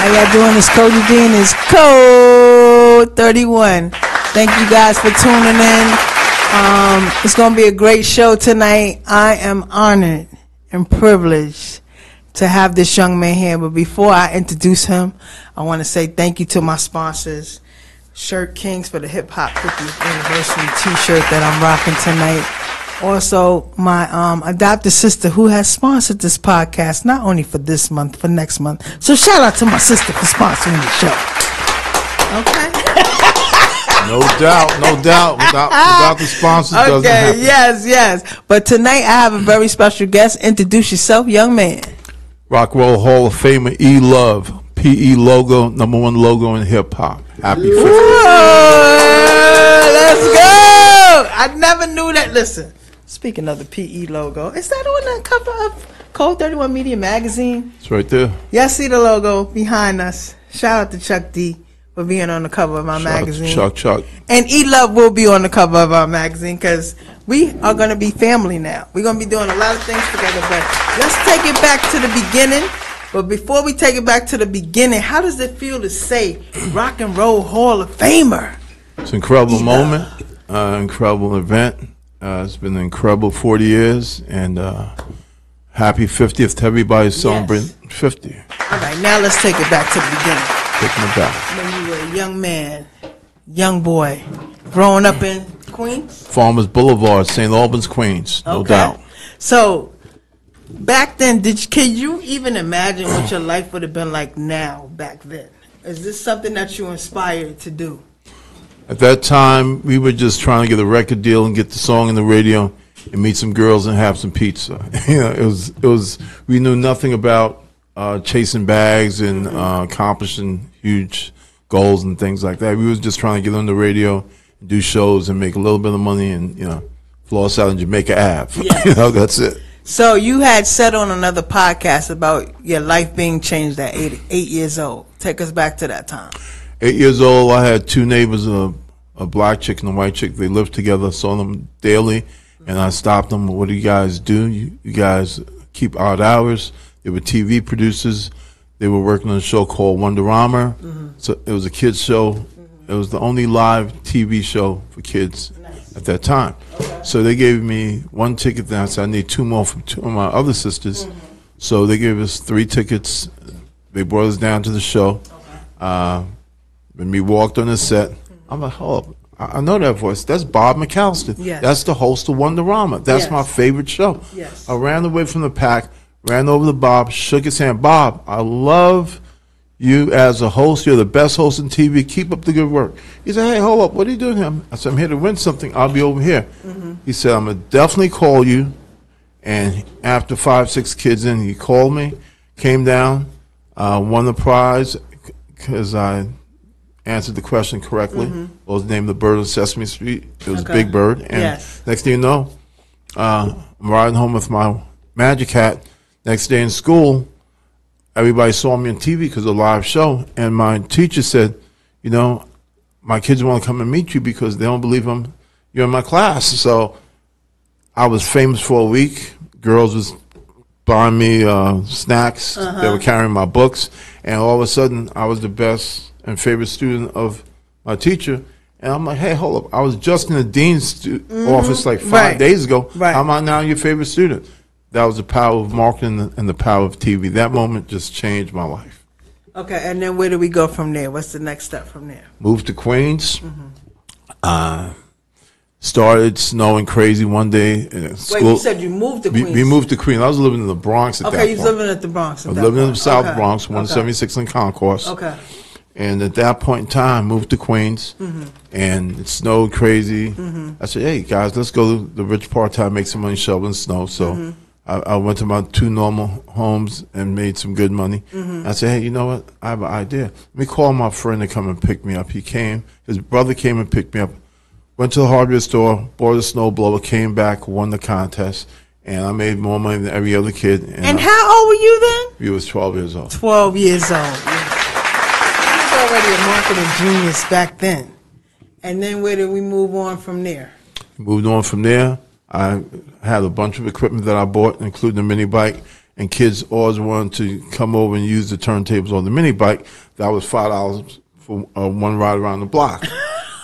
How y'all doing? It's Cody D and it's Code 31. Thank you guys for tuning in. It's going to be a great show tonight. I am honored and privileged to have this young man here. But before I introduce him, I want to say thank you to my sponsors, Shirt Kings for the Hip Hop 50th Anniversary T-shirt that I'm rocking tonight. Also, my adopted sister who has sponsored this podcast, not only for this month, for next month. So shout out to my sister for sponsoring the show. Okay? No doubt. Without the sponsors, doesn't happen. Yes. But tonight I have a very special guest. Introduce yourself, young man. Rock'n'Roll Hall of Famer E-Love, PE logo, #1 logo in hip hop. Happy 50th. Let's go. I never knew that. Listen. Speaking of the PE logo, is that on the cover of Code 31 Media Magazine? It's right there. Yeah, see the logo behind us. Shout out to Chuck D for being on the cover of our magazine. Chuck. And E-Love will be on the cover of our magazine because we are going to be family now. We're going to be doing a lot of things together, but let's take it back to the beginning. But before we take it back to the beginning, how does it feel to say Rock and Roll Hall of Famer? It's an incredible moment, incredible event. It's been an incredible 40 years, and happy 50th to everybody celebrating 50. All right, now let's take it back to the beginning. Taking it back. When you were a young man, young boy, growing up in Queens? Farmers Boulevard, St. Albans, Queens, no doubt. So, back then, can you even imagine what your life would have been like now, back then? Is this something that you inspired to do? At that time, we were just trying to get a record deal and get the song on the radio and meet some girls and have some pizza. It was. We knew nothing about chasing bags and accomplishing huge goals and things like that. We was just trying to get on the radio, and do shows, and make a little bit of money, and floss out in Jamaica Ave. Yes. That's it. So you had said on another podcast about your life being changed at 8 years old. Take us back to that time. 8 years old, I had two neighbors, a black chick and a white chick. They lived together, saw them daily, and I stopped them. What do you guys do? You guys keep odd hours. They were TV producers. They were working on a show called Wonderama. So it was a kids show. It was the only live TV show for kids at that time. So they gave me one ticket. Then I said, I need two more from two of my other sisters. So they gave us 3 tickets. They brought us down to the show. When we walked on the set, I'm like, hold up, I know that voice. That's Bob McAllister. Yes. That's the host of Wonderama. That's my favorite show. Yes. I ran away from the pack, ran over to Bob, shook his hand. Bob, I love you as a host. You're the best host in TV. Keep up the good work. He said, hey, hold up, what are you doing here? I said, I'm here to win something. I'll be over here. He said, I'm going to definitely call you. And after 5, 6 kids in, he called me, came down, won the prize because I answered the question correctly. What was the name of the bird on Sesame Street? It was Big Bird. And next thing you know, I'm riding home with my magic hat. Next day in school, everybody saw me on TV because of the live show. And my teacher said, my kids want to come and meet you because they don't believe you're in my class. So I was famous for a week. Girls was buying me snacks. They were carrying my books. And all of a sudden, I was the best and favorite student of my teacher. And I'm like, hey, hold up. I was just in the dean's office like 5 days ago. How am I now your favorite student? That was the power of marketing and the power of TV. That moment just changed my life. Okay, and then where do we go from there? What's the next step from there? Moved to Queens. Started snowing crazy one day. Wait, you said you moved to Queens? We moved to Queens. I was living in the Bronx at that point. Okay, you was living at the Bronx at that point. I was living in the South Bronx, 176 in Concourse. Okay. And at that point in time, moved to Queens, and it snowed crazy. I said, hey, guys, let's go to the rich part of town, make some money shoveling snow. So I went to my 2 normal homes and made some good money. I said, hey, you know what? I have an idea. Let me call my friend to come and pick me up. He came. His brother came and picked me up. Went to the hardware store, bought a snowblower, came back, won the contest, and I made more money than every other kid. And how old were you then? He was 12 years old. 12 years old. Already a marketing genius back then. And then where did we move on from there? Moved on from there. I had a bunch of equipment that I bought, including a mini bike, and kids always wanted to come over and use the turntables on the mini bike. That was $5 for one ride around the block.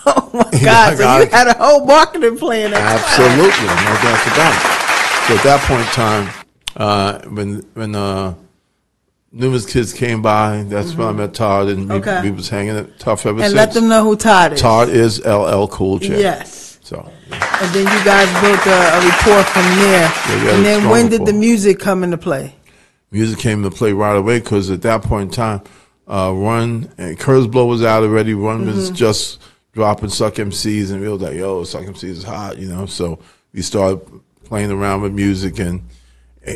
Oh my God! So you had a whole marketing plan. Absolutely, no doubt about it. So at that point in time, when numerous kids came by, that's when I met Todd, and we was hanging at Tough ever since. And let them know who Todd is. Todd is LL Cool J. Yes. So. And then you guys built a rapport from there. And then when did the music come into play? Music came into play right away because at that point in time, Run and Curtis Blow was out already. Run was just dropping Suck MCs, and we were like, yo, Suck MCs is hot, you know. So we started playing around with music, and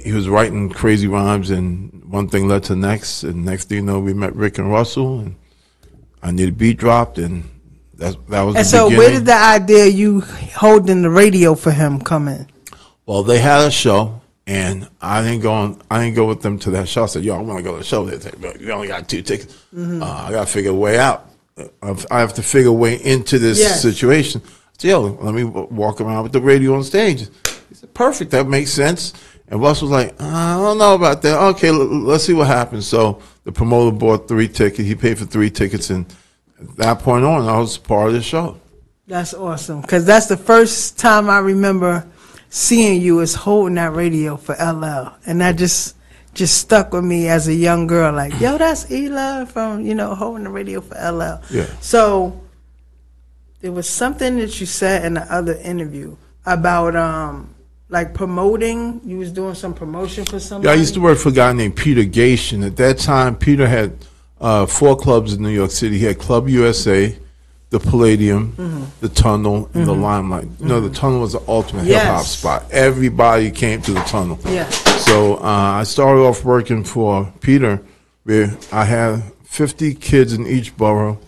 he was writing crazy rhymes, and one thing led to the next, and next thing you know, we met Rick and Russell, and I needed a beat dropped, and that was the beginning. Where did the idea you holding the radio for him come in? Well, they had a show, and I didn't go with them to that show. I said, yo, I want to go to the show. They said, you only got 2 tickets. I got to figure a way out. I have to figure a way into this situation. I said, yo, let me walk around with the radio on stage. He said, perfect, that makes sense. And Russ was like, I don't know about that. Okay, let's see what happens. So the promoter bought 3 tickets. He paid for 3 tickets, and at that point on, I was part of the show. That's awesome, because that's the first time I remember seeing you as holding that radio for LL, and that just stuck with me as a young girl. Like, yo, that's Ela from holding the radio for LL. Yeah. So there was something that you said in the other interview about like promoting. You was doing some promotion for somebody. Yeah, I used to work for a guy named Peter Gation. At that time, Peter had 4 clubs in New York City. He had Club USA, the Palladium, the Tunnel, and the Limelight. You know, the Tunnel was the ultimate hip-hop spot. Everybody came to the Tunnel. Yeah. So I started off working for Peter, where I had 50 kids in each borough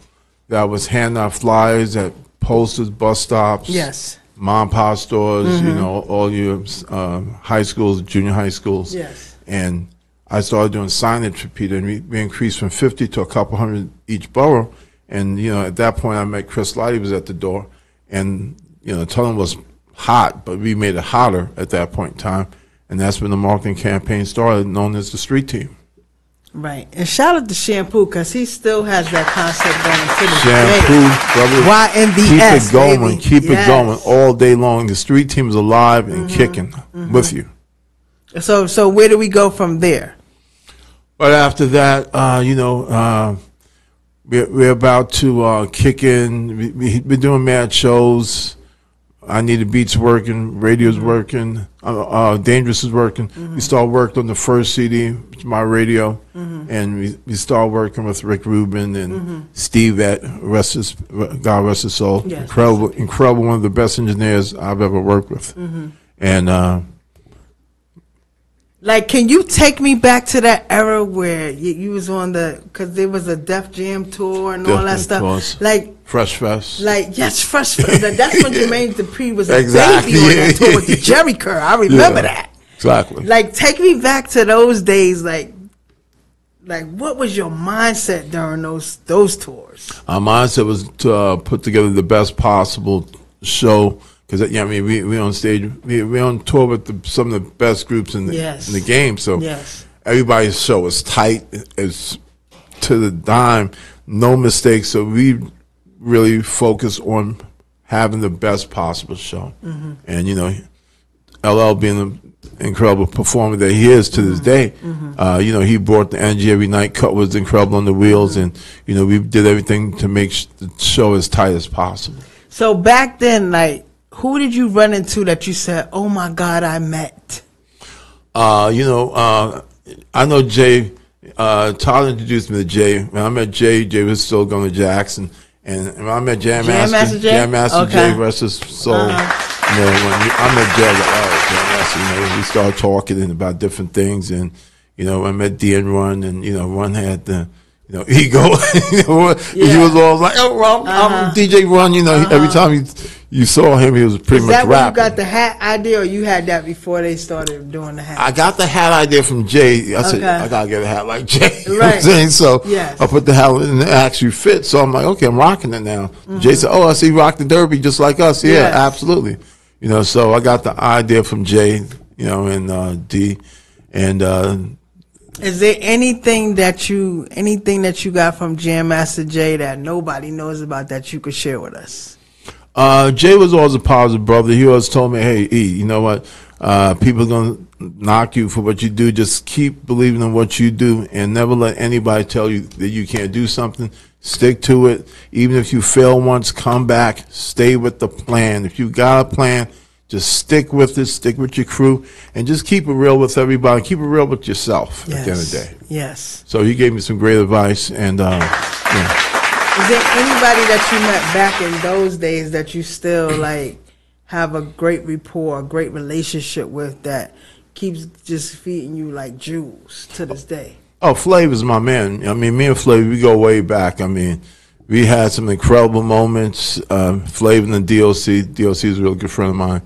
that was handing out flyers at posters, bus stops. Yes. Mom and pop stores, all your high schools, junior high schools. Yes. And I started doing signage for Peter, and we increased from 50 to a couple hundred each borough. And, at that point, I met Chris Lighty was at the door. And, the tunnel was hot, but we made it hotter at that point in time. And that's when the marketing campaign started, known as the Street Team. Right. And shout out to Shampoo, because he still has that concept going to the Shampoo, brother. YNBS, keep it going. baby. Keep it going all day long. The Street Team is alive and kicking with you. So where do we go from there? But after that, we're about to kick in. We've been doing mad shows. I Needed Beats working, radio's working, Dangerous is working. We started working on the first CD, which is my radio, and we started working with Rick Rubin and Steve at God rest his soul. Yes. Incredible, one of the best engineers I've ever worked with. And like, can you take me back to that era where you was on because there was a Def Jam tour and all that stuff? Course. Like Fresh Fest. Like, yes, Fresh Fest. That's when Jermaine Dupri was a exactly. baby on that tour with the Jerry Curl. I remember that. Exactly. Like, take me back to those days. Like what was your mindset during those tours? Our mindset was to put together the best possible show. Because we on stage, we on tour with some of the best groups in the game. So everybody's show was tight, as to the dime, no mistakes. So we really focus on having the best possible show. And LL being the incredible performer that he is to this day, he brought the energy every night. Cut was incredible on the wheels, and we did everything to make the show as tight as possible. So back then, like, who did you run into that you said, "Oh my God, I met"? I know Jay. Todd introduced me to Jay. When I met Jay, Jay was still going to Jackson, and when I met Jam Master Jay, rest his soul. When I met Jay, Jam Master, we started talking about different things, and I met D and Run, and Run had the ego. He was all like, "Oh, I'm DJ Run." Every time you saw him, he was pretty much rapping. Is that when you got the hat idea, or you had that before they started doing the hat? I got the hat idea from Jay. I said, I gotta get a hat like Jay. You know what I'm saying? So I put the hat in, it actually fit. So I'm like, okay, I'm rocking it now. Jay said, "Oh, I see you rock the derby just like us." Yeah, absolutely. So I got the idea from Jay, and D. And is there anything that you got from Jam Master Jay that nobody knows about that you could share with us? Jay was always a positive brother. He always told me, "Hey, E, you know what? People are gonna knock you for what you do. Just keep believing in what you do, and never let anybody tell you that you can't do something. Stick to it. Even if you fail once, come back. Stay with the plan. If you got a plan, just stick with it. Stick with your crew, and just keep it real with everybody. Keep it real with yourself. Yes. At the end of the day." Yes. So he gave me some great advice, and yeah. Is there anybody that you met back in those days that you still like have a great rapport, a great relationship with that keeps just feeding you like jewels to this day? Oh, Flav is my man. I mean, me and Flav, we go way back. I mean, we had some incredible moments. Flav and the DLC. DLC is a real good friend of mine.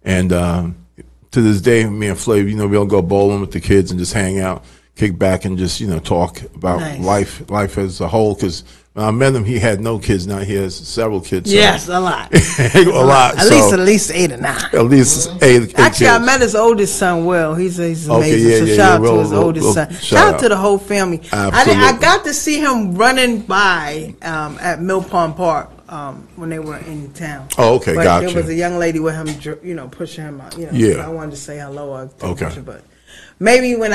And to this day, me and Flav, you know, we'll go bowling with the kids and just hang out, kick back and just, you know, talk about life as a whole. Because when I met him, he had no kids. Now he has several kids. So. Yes, a lot. A lot. At least 8 or 9. At least eight Actually, kids. I met his oldest son, Will. He's amazing. Okay, so shout out to his oldest son. Shout out to the whole family. Absolutely. I got to see him running by at Mill Pond Park when they were in town. Oh, okay, but gotcha. there was a young lady with him, you know, pushing him out. You know, Yeah. I wanted to say hello or take Okay. a picture, but maybe when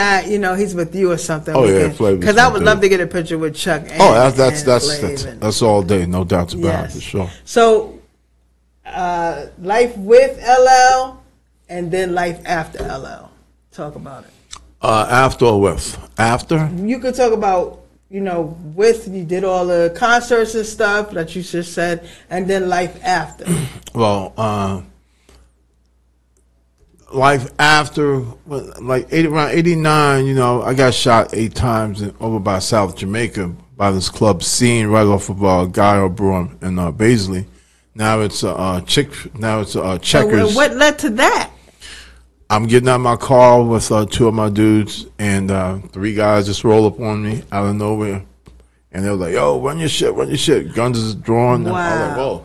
he's with you or something. Oh, yeah, Flav. Because I would love to get a picture with Chuck. And, Oh, Flav that's all day, no doubts about it, yes. for sure. So, life with LL, and then life after LL. Talk about it. After or with? After? You could talk about, you know, with you did all the concerts and stuff that you just said, and then life after. Well, life after, like around 89, you know, I got shot 8 times over by South Jamaica by this club Scene right off of Guy Broom in Baisley. Now it's Checkers. So what led to that? I'm getting out of my car with 2 of my dudes, and 3 guys just roll up on me out of nowhere, and they were like, "Yo, run your shit." Guns is drawn. Wow. I was like, "Whoa!"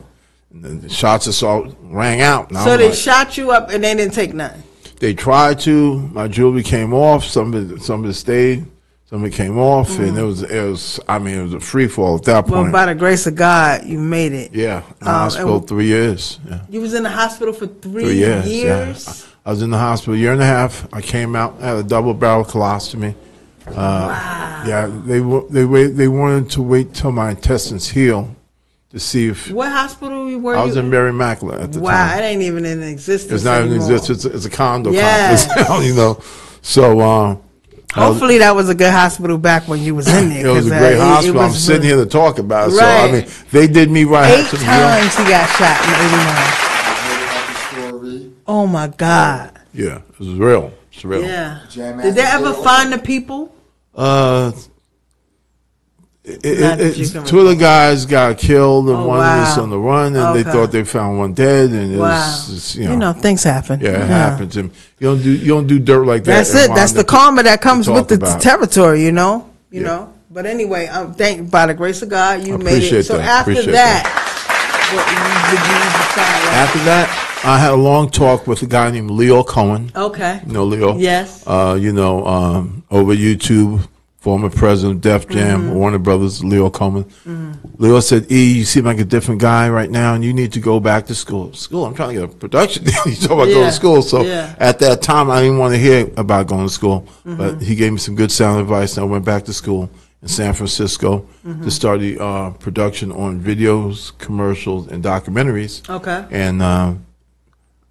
And then the shots just all rang out. And So they shot you up and they didn't take nothing. They tried to. My jewelry came off. Some of it stayed. Some of it came off, and it was. I mean, it was a free fall at that point. Well, by the grace of God, you made it. Yeah, in the hospital 3 years. Yeah. You was in the hospital for 3 years. years? Yeah. I was in the hospital a year and a half. I came out, had a double barrel colostomy. Wow. Yeah, they wanted to wait till my intestines heal to see if. What hospital were you? I was in Mary Immaculate at the time. Wow, it ain't even in existence. It's not even in anymore. existence. It's a condo Yes. complex now, you know. So. Hopefully that was a good hospital back when you was in there. It was a great hospital. I'm sitting here to talk about it. Right. So, I mean, they did me right. 8 times he got shot in 89. Oh, my God. Yeah, it was real. It's real. Yeah. Did they ever find the people? 2 of the guys got killed, and one was on the run, and they thought they found one dead, and it was just, you know, things happen. Yeah, it happens. And you don't do dirt like that. That's it. That's the karma that comes with the about. territory. You know. But anyway, by the grace of God, you made it. So after that, what did you decide? After that, I had a long talk with a guy named Leo Cohen. Okay. You know Leo? Yes. Over YouTube. Former president of Def Jam, Warner Brothers, Leo Coleman. Leo said, "E, you seem like a different guy right now, and you need to go back to school." I'm trying to get a production deal. You talk about going to school. So at that time, I didn't want to hear about going to school. But he gave me some good sound advice, and I went back to school in San Francisco to start the production on videos, commercials, and documentaries. Okay. And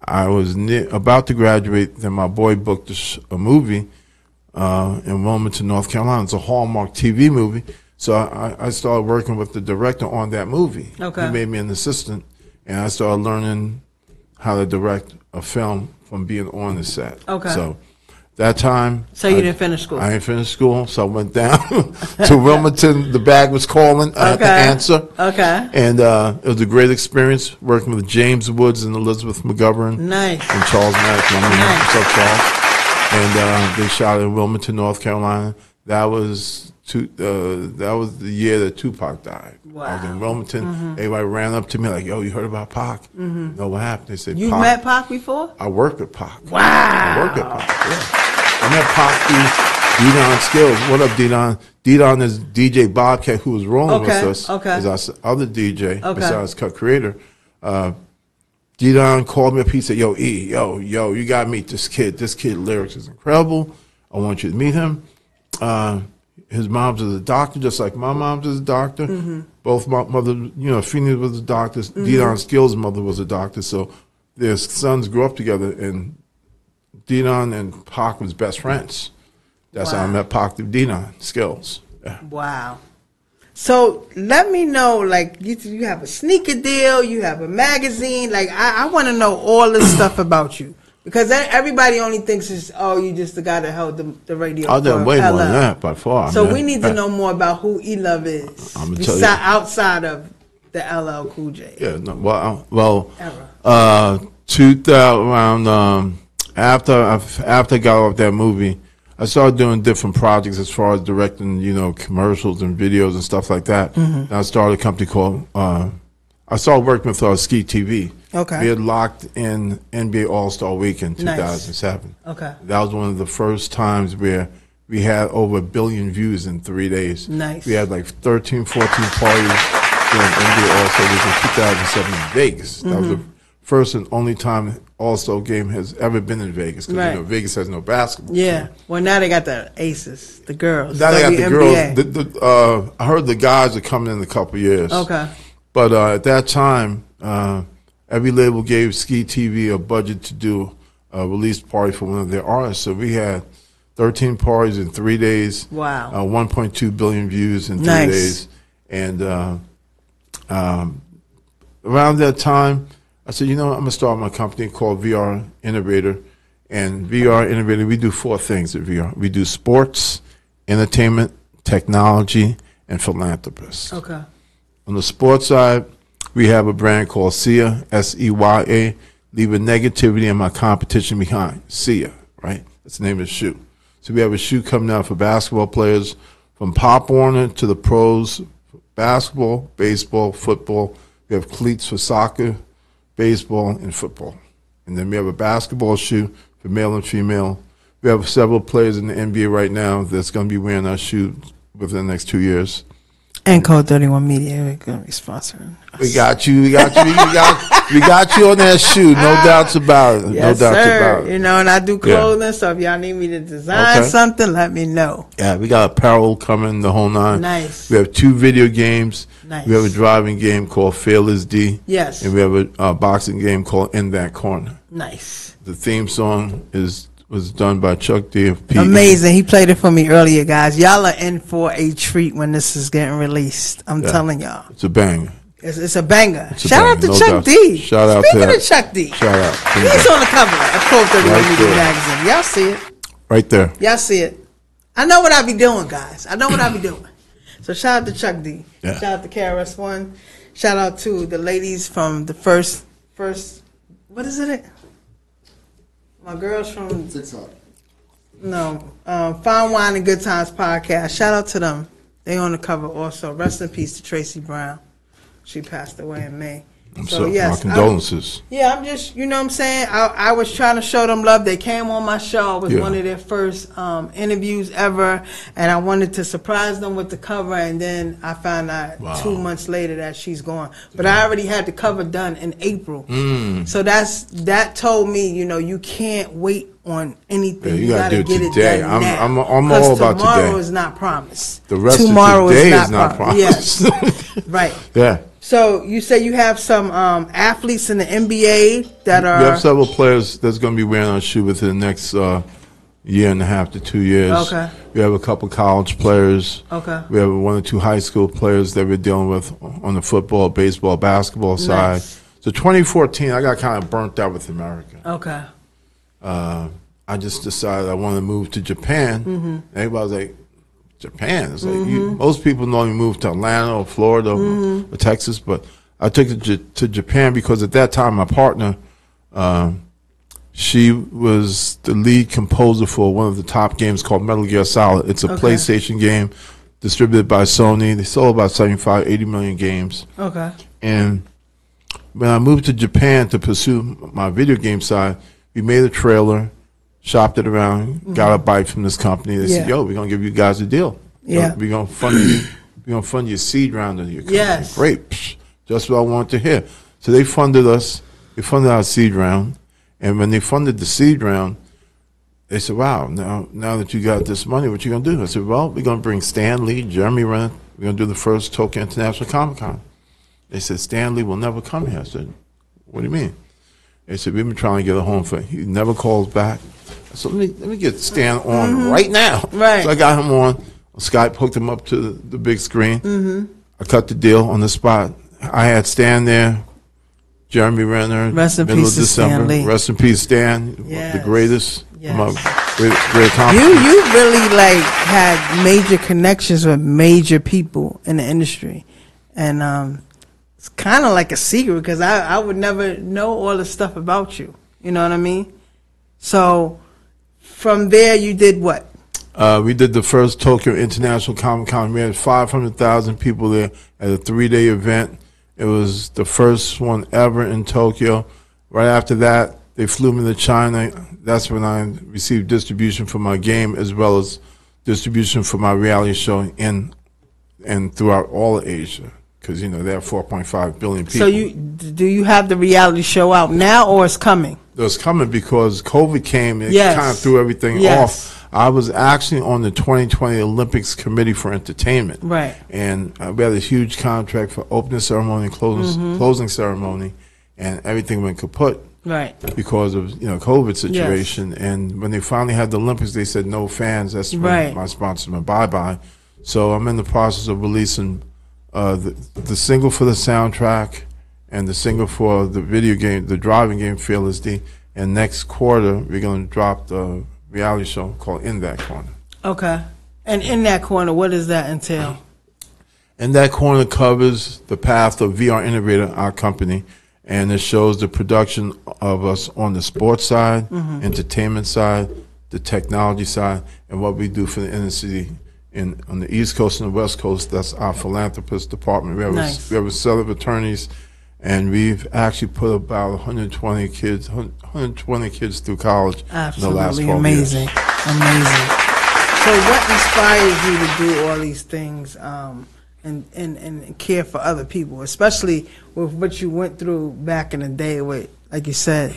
I was about to graduate. Then my boy booked a movie in Wilmington, North Carolina. It's a Hallmark TV movie. So I started working with the director on that movie. Okay. He made me an assistant, and I started learning how to direct a film from being on the set. Okay. So that time. So you didn't finish school? I didn't finish school, so I went down to Wilmington. The bag was calling. I had to answer. Okay. And it was a great experience working with James Woods and Elizabeth McGovern. Nice. And Charles Maddox. Nice. What's up, Charles? And they shot in Wilmington, North Carolina. That was the year that Tupac died. Wow. I was in Wilmington. Everybody ran up to me like, "Yo, you heard about Pac?" No, what happened? They said, "You met Pac before?" I worked with Pac. Wow. I worked with Pac. Yeah. I met Pac through D-Don Skills. What up, D-Don? D-Don is DJ Bobcat, who was rolling with us. Okay. Is our other DJ, besides Cut Creator. D-Don called me up. He said, yo, E, yo, you got to meet this kid. This kid lyrics is incredible. I want you to meet him. His mom's is a doctor, just like my mom's is a doctor. Both my mother, Phoenix was a doctor. D-Don Skills' mother was a doctor. So their sons grew up together, and D-Don and Pac was best friends. That's how I met Pac through D-Don Skills. Yeah. Wow. So let me know, like, you have a sneaker deal, you have a magazine. Like, I want to know all this stuff about you. Because everybody only thinks it's, you just the guy that held the radio. I done way more than that by far. So we need to know more about who E-Love is. I'm gonna tell you. Outside of the LL Cool J. Yeah, no, 2000, around, after I got off that movie, I started doing different projects as far as directing, commercials and videos and stuff like that. And I started a company called, I started working with Ski TV. Okay. We had locked in NBA All-Star Weekend 2007. Okay. That was one of the first times where we had over 1 billion views in 3 days. Nice. We had like 13, 14 parties during NBA All-Star Weekend 2007 in Vegas. That was the first and only time All-Star game has ever been in Vegas, because Vegas has no basketball. Yeah. Well, now they got the Aces, the girls. Now they got the girls. I heard the guys are coming in a couple years. Okay. But at that time, every label gave Ski TV a budget to do a release party for one of their artists. So we had 13 parties in 3 days. Wow. 1.2 billion views in 3 days. And around that time, I said, I'm going to start my company called VR Innovator. And VR Innovator, we do 4 things at VR. We do sports, entertainment, technology, and philanthropists. Okay. On the sports side, we have a brand called SEA, S-E-Y-A, leaving negativity and my competition behind. SEA, right? That's the name of the shoe. So we have a shoe coming out for basketball players, from Pop Warner to the pros, basketball, baseball, football. We have cleats for soccer, baseball, and football. And then we have a basketball shoe for male and female. We have several players in the NBA right now that's going to be wearing our shoe within the next 2 years. And Code 31 Media, we're going to be sponsoring us. We got you. We got you on that shoe. No doubts about it. Yes, no doubts sir. about it. And I do clothing, so if y'all need me to design something, let me know. Yeah, we got apparel coming, the whole nine. Nice. We have 2 video games. Nice. We have a driving game called Fearless D. Yes. And we have a boxing game called In That Corner. Nice. The theme song was done by Chuck D of P. Amazing. He played it for me earlier, guys. Y'all are in for a treat when this is getting released. I'm telling y'all. It's a banger. It's a banger. It's a Shout banger, out to no Chuck doubt. D. Shout out Speaking to of Chuck D. Shout out. He's on the cover of Code 31 Right Media there. Magazine. Y'all see it. Right there. Y'all see it. I know what I be doing, guys. I know what I be doing. So shout out to Chuck D. Yeah. Shout out to KRS-One. Shout out to the ladies from the first. What is it? My girls from TikTok. No, Fine Wine and Good Times podcast. Shout out to them. They on the cover also. Rest in peace to Tracy Brown. She passed away in May. My condolences. I'm just, you know what I'm saying? I was trying to show them love. They came on my show. It was one of their first interviews ever. And I wanted to surprise them with the cover. And then I found out 2 months later that she's gone. But I already had the cover done in April. So that told me, you can't wait on anything. Yeah, you got to get it today. done now. I'm all about today. Tomorrow is not promised. The rest tomorrow of today is not promised. Yes. Right. Yeah. So you say you have some athletes in the NBA that are. We have several players that's going to be wearing our shoe within the next year and a half to 2 years. Okay. We have a couple college players. Okay. We have 1 or 2 high school players that we're dealing with on the football, baseball, basketball side. So 2014, I got kind of burnt out with America. Okay. I just decided I wanted to move to Japan. Everybody's like, Japan? It's like most people normally move to Atlanta or Florida or Texas, but I took it to Japan because at that time my partner, she was the lead composer for one of the top games called Metal Gear Solid. It's a PlayStation game distributed by Sony. They sold about 75, 80 million games. Okay. And when I moved to Japan to pursue my video game side, we made a trailer. shopped it around, got a bite from this company. They said, "Yo, we're gonna give you guys a deal. Yeah, we're gonna fund you. We're gonna fund your seed round of your company." Yes, great. Psh, just what I wanted to hear. So they funded us. They funded our seed round, and when they funded the seed round, they said, "Wow, now that you got this money, what you gonna do?" I said, "Well, we're gonna bring Stan Lee, Jeremy Renner. We're gonna do the first Tokyo International Comic Con." They said, "Stan Lee will never come here." I said, "What do you mean?" They said, "We've been trying to get a home for him. He never calls back." So let me get Stan on right now. Right. So I got him on Skype, hooked him up to the big screen. I cut the deal on the spot. I had Stan there, Jeremy Renner, Rest in middle peace of to Stan December. Lee. Rest in peace, Stan, Yes. the greatest. Yes. Great accomplishment. You really like had major connections with major people in the industry, and it's kind of like a secret because I would never know all the stuff about you. You know what I mean? So from there, you did what? We did the first Tokyo International Comic Con. We had 500,000 people there at a 3-day event. It was the first one ever in Tokyo. Right after that, they flew me to China. That's when I received distribution for my game as well as distribution for my reality show and throughout all of Asia. Because, you know, there are 4.5 billion people. So do you have the reality show out now or it's coming? It was coming because COVID came and Yes. it kind of threw everything Yes. off. I was actually on the 2020 Olympics Committee for Entertainment. Right. And we had a huge contract for opening ceremony and closing ceremony, and everything went kaput. Right. Because of, you know, COVID situation. Yes. And when they finally had the Olympics, they said no fans. That's when my sponsor went bye-bye. So I'm in the process of releasing the single for the soundtrack and the single for the video game, the driving game, Fearless D. And next quarter, we're going to drop the reality show called In That Corner. Okay. And In That Corner, what does that entail? In That Corner covers the path of VR Innovator, our company, and it shows the production of us on the sports side, entertainment side, the technology side, and what we do for the inner city. On the East Coast and the West Coast, that's our philanthropist department. We have a set of attorneys, and we've actually put about 120 kids through college in the last 12 years. Amazing. So what inspires you to do all these things and care for other people, especially with what you went through back in the day with, like you said,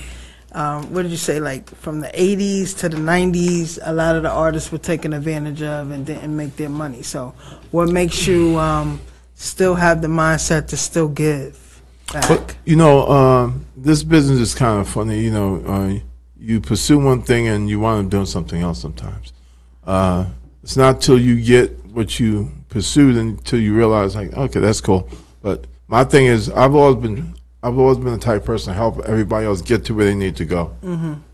what did you say, like from the 80s to the 90s, a lot of the artists were taken advantage of and didn't make their money. So what makes you still have the mindset to still give back? But, you know, this business is kind of funny. You know, you pursue one thing and you wind up doing something else sometimes. It's not till you get what you pursued until you realize, like, okay, that's cool. But my thing is, I've always been the type of person to help everybody else get to where they need to go.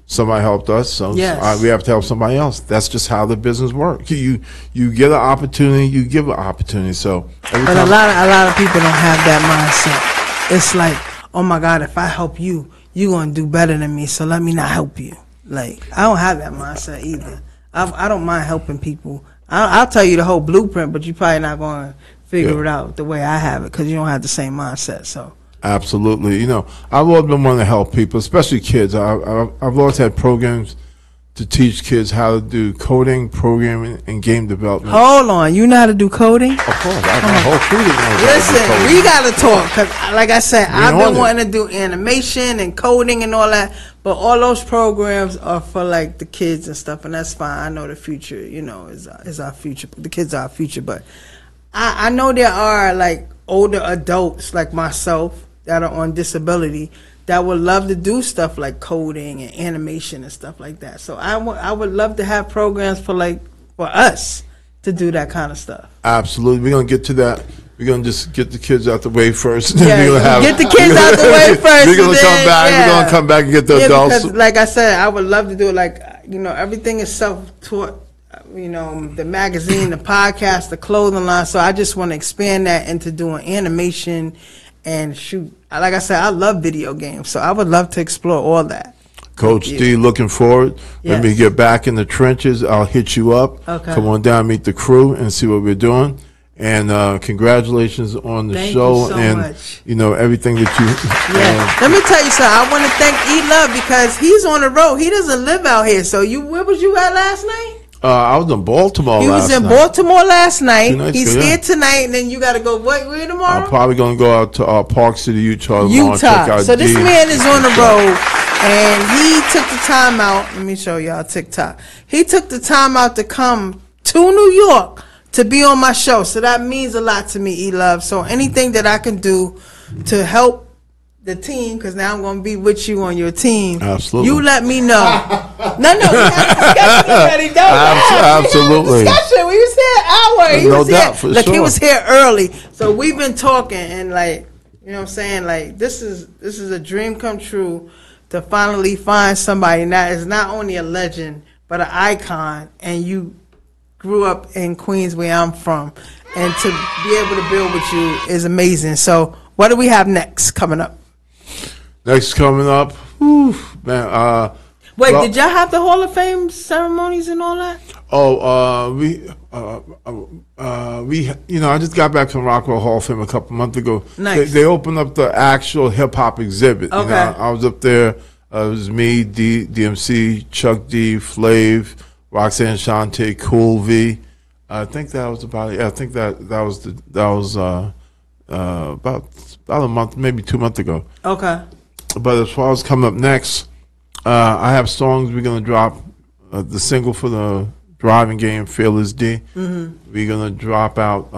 Somebody helped us, so we have to help somebody else. That's just how the business works. You get an opportunity, you give an opportunity. So, but a lot of people don't have that mindset. It's like, oh my God, if I help you, you're gonna do better than me. So let me not help you. Like, I don't have that mindset either. I don't mind helping people. I'll tell you the whole blueprint, but you're probably not going to figure it out the way I have it because you don't have the same mindset. So. Absolutely. You know, I've always been wanting to help people, especially kids. I've always had programs to teach kids how to do coding, programming, and game development. Hold on. You know how to do coding? Of course. My whole crew knows how to do Listen, coding. we got to talk because, like I said, I've been wanting to do animation and coding and all that, but all those programs are for, like, the kids and stuff, and that's fine. I know the future, you know, is our future. The kids are our future, but I know there are, like, older adults like myself that are on disability that would love to do stuff like coding and animation and stuff like that. So I would love to have programs for us to do that kind of stuff. Absolutely. We're going to get to that. We're going to just get the kids out the way first. Yeah, get the kids out the way first. We're going to come back. Yeah. We're going to come back and get the adults. Because, like I said, I would love to do it. Like, you know, everything is self-taught. You know, the magazine, the podcast, the clothing line. So I just want to expand that into doing animation and shoot. Like I said, I love video games, so I would love to explore all that. Coach D, looking forward. Yes. Let me get back in the trenches. I'll hit you up. Okay. Come on down, meet the crew, and see what we're doing. And congratulations on the Thank show you so and much. Everything that you. Yeah. Let me tell you something. I want to thank E-Love because he's on the road. He doesn't live out here. So where was you at last night? I was in Baltimore. He was in night. Baltimore last night. 2 nights He's ago, here tonight, and then you got to go where tomorrow? I'm probably going to go out to Park City, Utah. Tomorrow, check out So this D. man is on the road, and he took the time out. Let me show y'all TikTok. He took the time out to come to New York to be on my show. So that means a lot to me, E-Love. So anything that I can do to help the team, because now I'm going to be with you on your team. Absolutely. You let me know. No, we had a discussion already. Absolutely. We had a discussion. We was here an hour. He No was doubt, here. for Look, sure. he was here early. So we've been talking, and like, you know what I'm saying? Like, this is a dream come true to finally find somebody that is not only a legend, but an icon, and you grew up in Queens where I'm from, and to be able to build with you is amazing. So what do we have next coming up? Next coming up, man. Wait, did y'all have the Hall of Fame ceremonies and all that? I just got back from Rockwell Hall of Fame a couple months ago. Nice. They opened up the actual hip hop exhibit. Okay. I was up there. It was me, DMC, Chuck D, Flav, Roxanne Shante, Cool V. I think that was about it. Yeah, I think that was about a month, maybe 2 months ago. Okay. But as far as coming up next, I have songs we're going to drop. The single for the driving game, Fearless D. Mm-hmm. We're going to drop out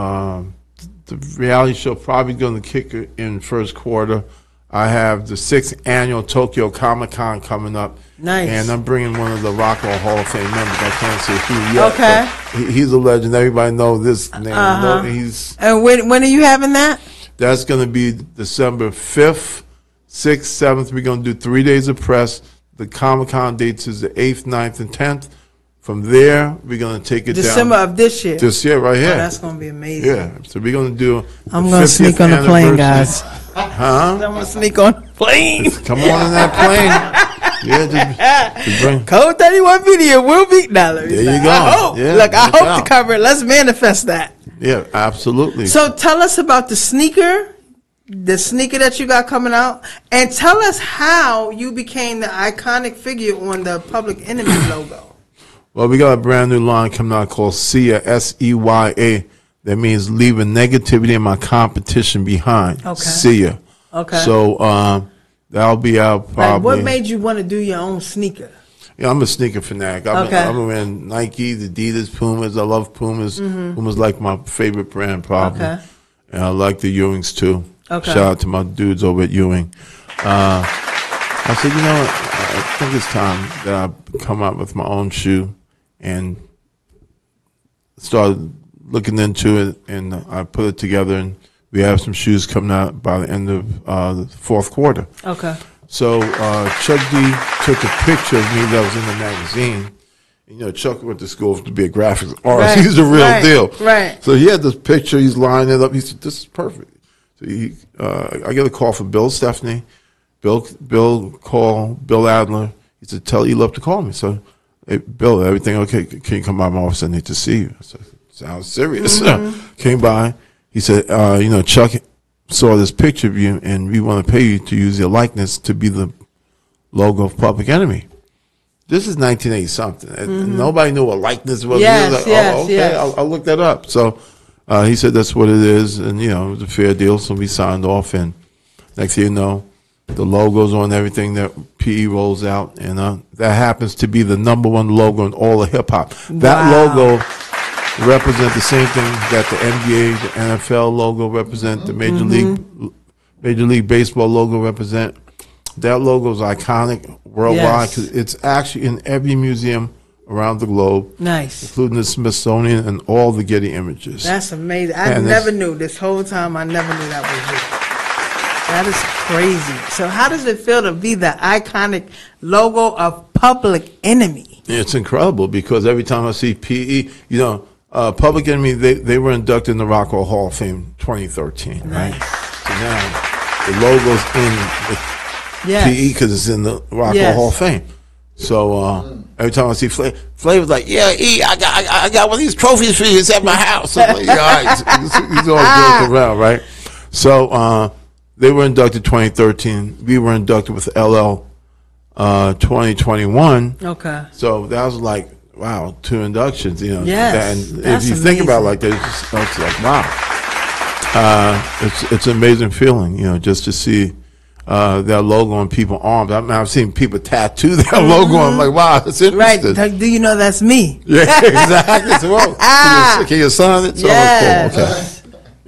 the reality show, probably going to kick it in first quarter. I have the 6th annual Tokyo Comic-Con coming up. Nice. And I'm bringing one of the Rockwell Hall of Fame members. I can't say who yet. Okay. He's a legend. Everybody knows this name. And when are you having that? That's going to be December 5th, 6th, 7th. We're going to do 3 days of press. The Comic-Con dates is the 8th, 9th, and 10th. From there, we're going to take it December down. of this year. This year, right here. Oh, that's going to be amazing. Yeah. So we're going to do I'm going to sneak on the plane, guys. Huh? I'm going to sneak on the plane. Come on in that plane. Yeah, just bring. Code 31 video will be. There you go. I hope. Yeah, Look, I hope out. to cover it. Let's manifest that. Yeah, absolutely. So tell us about the sneaker that you got coming out, and tell us how you became the iconic figure on the Public Enemy logo. Well, we got a brand new line coming out called SEYA, S-E-Y-A. That means leaving negativity and my competition behind. Okay. SEYA. Okay. So that'll be out probably. Like, what made you want to do your own sneaker? Yeah, I'm a sneaker fanatic. Okay. I'm wearing Nike, Adidas, Pumas. I love Pumas. Mm-hmm. Puma's like my favorite brand, probably. Okay. And I like the Ewings too. Okay. Shout out to my dudes over at Ewing. I said, you know what? I think it's time that I come out with my own shoe and started looking into it, and I put it together, and we have some shoes coming out by the end of the fourth quarter. Okay. So Chuck D took a picture of me that was in the magazine. You know, Chuck went to school to be a graphics artist. Right. He's the real deal. Right. So he had this picture. He's lining it up. He said, "This is perfect." So I get a call from Bill Stephanie. Bill called Bill Adler. He said, "Tell E-Love to call me." So, hey, Bill, everything okay? Can you come by my office? I need to see you. I said, "Sounds serious." Mm-hmm. Came by. He said, "You know, Chuck saw this picture of you, and we want to pay you to use your likeness to be the logo of Public Enemy." This is 1980 something. Mm-hmm. Nobody knew what likeness was. Yes, was like, yes, okay, yes. I'll look that up. So he said that's what it is, and you know, it was a fair deal. So we signed off, and next thing you know, the logo's on everything that PE rolls out, and that happens to be the #1 logo in all of hip hop. Wow. That logo represents the same thing that the NBA, the NFL logo represent, the Major League Baseball logo represent. That logo is iconic worldwide because it's actually in every museum around the globe. Nice. Including the Smithsonian and all the Getty images. That's amazing. I never knew this whole time. I never knew that was you. That is crazy. So how does it feel to be the iconic logo of Public Enemy? It's incredible because every time I see PE, you know, Public Enemy, they were inducted in the Rockwell Hall of Fame 2013, right? So now the logo's in the PE because it's in the Rockwell Hall of Fame. So every time I see Flavor's like, yeah, E, I got one of these trophies for you. It's at my house. I'm like, yeah, all right. He's always joking around, right? So they were inducted 2013. We were inducted with LL 2021. Okay. So that was like, wow, 2 inductions. You know. Yes. And if you think about it like that, it's like, wow. It's an amazing feeling, you know, just to see that logo on people's arms. I mean, I've seen people tattoo that logo. I'm like, wow, that's interesting. Right. Do you know that's me? Yeah, exactly. So, well, can you sign it? So yes. Cool. Okay.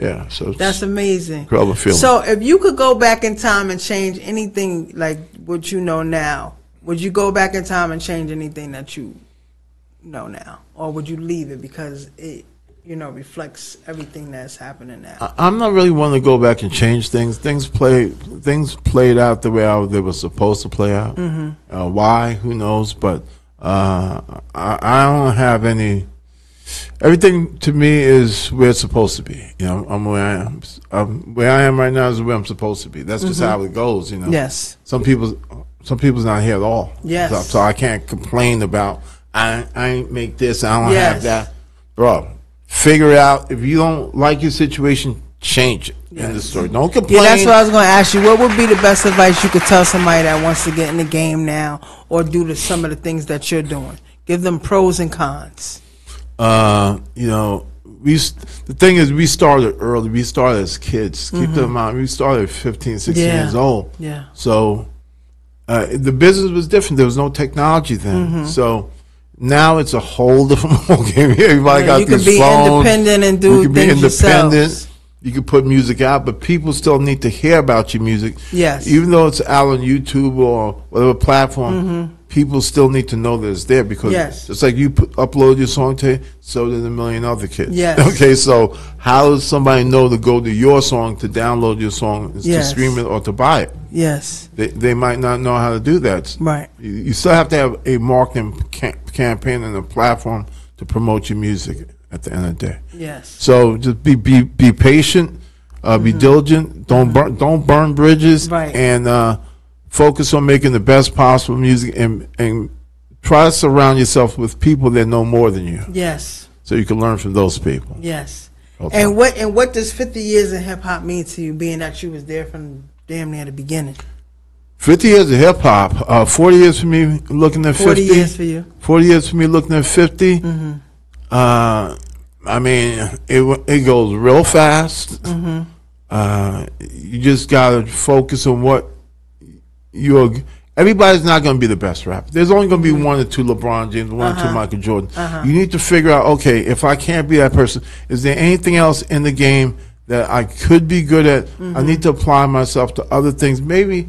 Yeah, so that's amazing. Incredible feeling. So if you could go back in time and change anything like what you know now, would you go back in time and change anything that you know now? Or would you leave it because it, you know, reflects everything that's happening now? I'm not really one to go back and change things. Things played out the way they were supposed to play out. Mm-hmm. Why? Who knows? But I don't have any. Everything to me is where it's supposed to be. You know, I'm where I am. Where I am right now is where I'm supposed to be. That's just how it goes. You know. Yes. Some people's not here at all. Yes. So I can't complain about I ain't make this. I don't have that, bro. Figure it out. If you don't like your situation, change it. End the story. Don't complain. Yeah, that's what I was going to ask you. What would be the best advice you could tell somebody that wants to get in the game now or do some of the things that you're doing? Give them pros and cons. You know, the thing is, we started early. We started as kids. Keep them in mind. We started at 15, 16 years old. Yeah. So the business was different. There was no technology then. So now it's a whole different game. Everybody got these phones. You can be independent and do things yourselves. You can put music out, but people still need to hear about your music. Yes. Even though it's out on YouTube or whatever platform, people still need to know that it's there because just like you upload your song today, so did a million other kids. Yes. Okay, so how does somebody know to go to your song, to download your song, to stream it, or to buy it? Yes. They might not know how to do that. Right. You still have to have a marketing campaign and a platform to promote your music at the end of the day. Yes. So just be patient, be diligent. Don't burn bridges. Right. And focus on making the best possible music and try to surround yourself with people that know more than you. Yes. So you can learn from those people. Yes. Okay. And what does 50 years in hip hop mean to you, being that you was there from damn near the beginning? 50 years of hip hop. 40 years for me looking at 50. 40 years for you. 40 years for me looking at 50. I mean, it goes real fast. You just gotta focus on what everybody's not going to be the best rapper. There's only going to be 1 or 2 LeBron James, 1 or 2 Michael Jordan. You need to figure out, okay, if I can't be that person, is there anything else in the game that I could be good at? I need to apply myself to other things. Maybe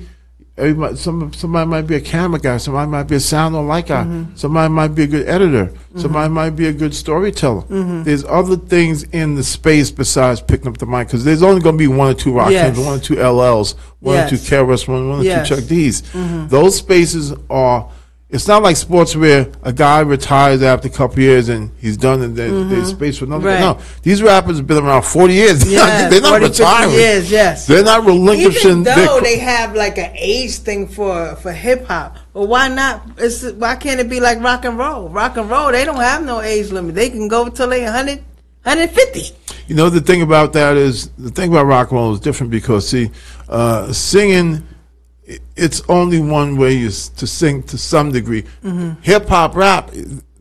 somebody might be a camera guy, somebody might be a sound or light guy, somebody might be a good editor, somebody might be a good storyteller. There's other things in the space besides picking up the mic, because there's only going to be 1 or 2 Rakims, 1 or 2 LLs, 1 or 2 KRS, 1 or 2 Chuck D's. Those spaces are. It's not like sports where a guy retires after a couple years and he's done and there's space for another. Right. No, these rappers have been around 40 years. They're not 40, retiring. 50 years, yes. They're not relinquishing. Even though they have like an age thing for hip hop, but why not? Why can't it be like rock and roll? Rock and roll, they don't have no age limit. They can go till they 100, 150. You know, the thing about that is, the thing about rock and roll is different because, see, singing, it's only one way to sing to some degree. Hip hop, rap,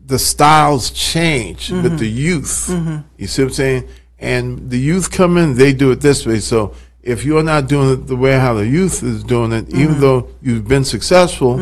the styles change with the youth. You see what I'm saying? And the youth come in, they do it this way. So if you're not doing it the way how the youth is doing it, even though you've been successful,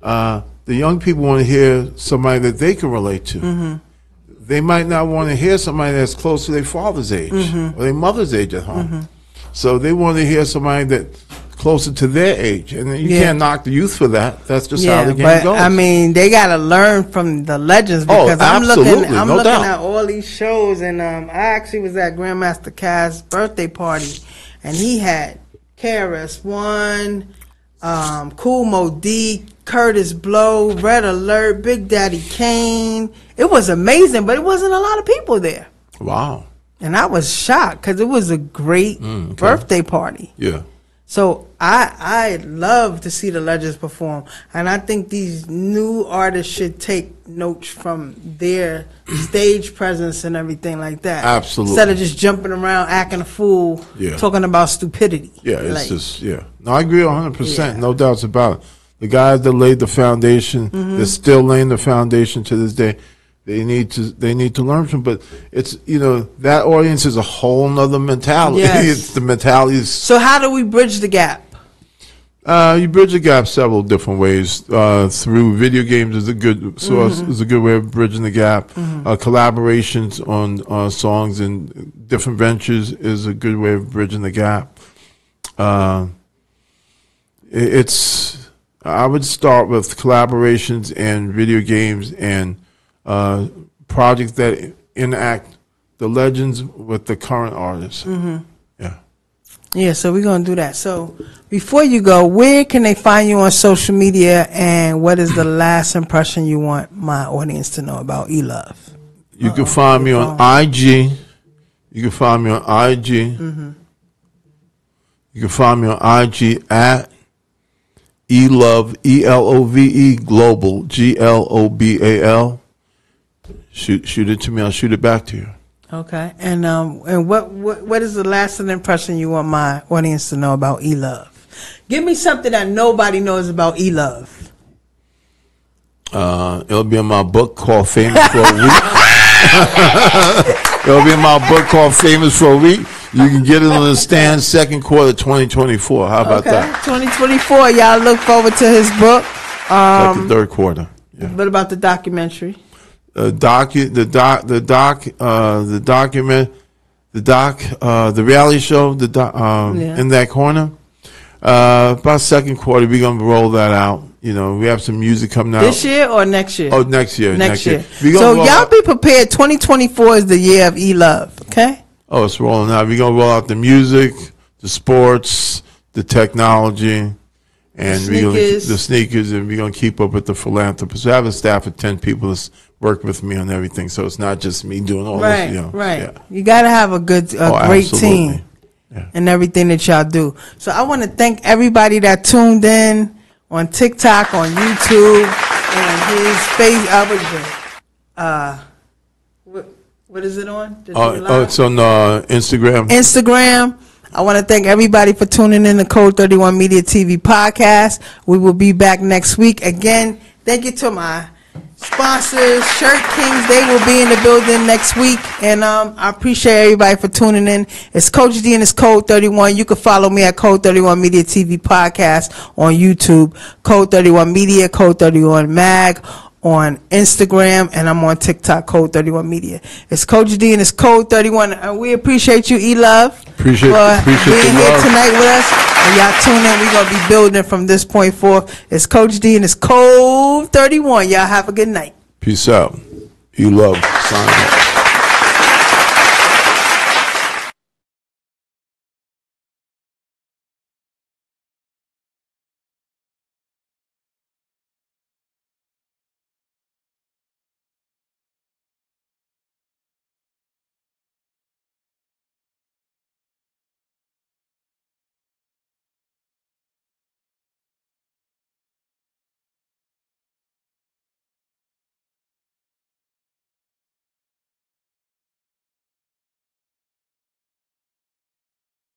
the young people want to hear somebody that they can relate to. They might not want to hear somebody that's close to their father's age or their mother's age at home. So they want to hear somebody that's closer to their age, and you can't knock the youth for that. That's just how the game goes. I mean, they got to learn from the legends, because I'm looking at all these shows, and I actually was at Grandmaster Caz's birthday party, and he had KRS-One, Kool Moe Dee, Curtis Blow, Red Alert, Big Daddy Kane. It was amazing, but it wasn't a lot of people there. Wow. And I was shocked because it was a great birthday party. Yeah. So I love to see the legends perform, and I think these new artists should take notes from their stage presence and everything like that. Absolutely. Instead of just jumping around acting a fool, talking about stupidity. Yeah, it's just No, I agree 100%. No doubts about it. The guys that laid the foundation, they're still laying the foundation to this day. They need to learn from, but it's that audience is a whole nother mentality. Yes. It's the mentalities. So how do we bridge the gap? You bridge the gap several different ways. Through video games is a good source, is a good way of bridging the gap. Collaborations on songs and different ventures is a good way of bridging the gap. I would start with collaborations and video games and projects that enact the legends with the current artists. Yeah, so we're going to do that. So before you go, where can they find you on social media, and what is the last impression you want my audience to know about E-Love? You can find me on IG. You can find me on IG. You can find me on IG at E-Love, E-L-O-V-E, Global, G-L-O-B-A-L. Shoot it to me. I'll shoot it back to you. Okay. And what is the lasting impression you want my audience to know about E-Love? Give me something that nobody knows about E-Love. It'll be in my book called Famous for a Week. It'll be in my book called Famous for a Week. You can get it on the stand second quarter 2024. How about that? 2024. Y'all look forward to his book. Like the third quarter. Yeah. What about the documentary? The reality show, in that corner. About second quarter, we're gonna roll that out. We have some music coming out this year or next year. Oh, next year. Next year. So y'all be prepared. 2024 is the year of E-Love. Okay. Oh, it's rolling out. We're gonna roll out the music, the sports, the technology. And the sneakers, and we're going to keep up with the philanthropists. I have a staff of 10 people that's work with me on everything, so it's not just me doing all this. Right. Yeah. You got to have a great team and everything that y'all do. So I want to thank everybody that tuned in on TikTok, on YouTube, and his what is it on? It's on Instagram. Instagram. I want to thank everybody for tuning in to Code 31 Media TV podcast. We will be back next week. Again, thank you to my sponsors, Shirt Kings. They will be in the building next week. And I appreciate everybody for tuning in. It's Coach D and it's Code 31. You can follow me at Code 31 Media TV podcast on YouTube, Code 31 Media, Code 31 Mag on Instagram, and I'm on TikTok, Code 31 Media. It's Coach D and it's Code 31. And we appreciate you, E-Love, for being here tonight with us. And y'all tune in. We're going to be building from this point forth. It's Coach D and it's Code 31. Y'all have a good night. Peace out. E-Love. Sign up.